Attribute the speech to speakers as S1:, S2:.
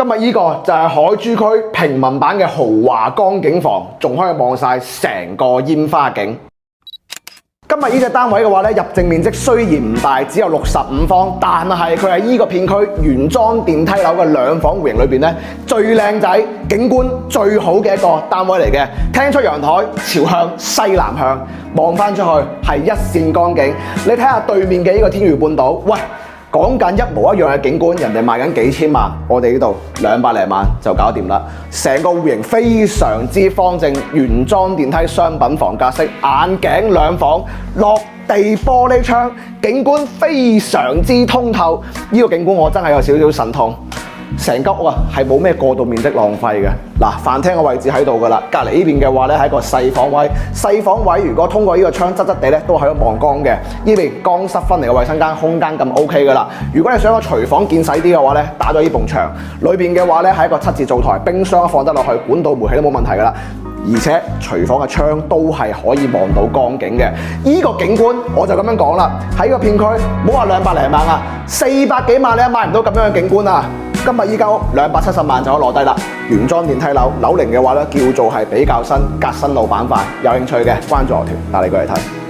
S1: 今日呢個就係海珠區平民版嘅豪華江景房，仲可以望晒成個煙花景。今日呢隻單位嘅話咧，入正面積雖然唔大，只有65方，但係佢係呢個片區原裝電梯樓嘅兩房戶型裏邊咧最靚仔、景觀最好嘅一個單位嚟嘅。廳出陽台朝向西南向，望翻出去係一線江景。你睇下對面嘅呢個天譽半島，喂！講緊一模一樣嘅景觀，人哋賣緊幾千萬，我哋呢度200零萬就搞掂啦。成個戶型非常之方正，原裝電梯商品房格式，眼鏡兩房，落地玻璃窗，景觀非常之通透。呢個景觀我真係有少少神痛。成間屋啊係冇咩過渡面積浪費嘅。嗱，飯廳嘅位置喺度噶啦，隔離呢邊嘅話咧係一個細房位。細房位如果通過呢個窗側側地咧都喺度望光嘅。呢邊乾濕分離嘅衞生間空間咁 OK 噶啦。如果你想個廚房見細啲嘅話咧，打咗呢埲牆，裏邊嘅話咧係一個7字灶台，冰箱放得落去，管道煤氣都冇問題噶啦。而且廚房嘅窗都係可以望到江景嘅。呢個景觀我就咁樣講啦，喺個片區唔好話200零萬啊，400幾萬你都買唔到咁樣嘅景觀啊！今日依間屋270萬就可以攞低啦，原裝電梯樓，樓齡嘅話咧叫做係比較新，革新路板塊。有興趣嘅關注我團，帶你過嚟睇。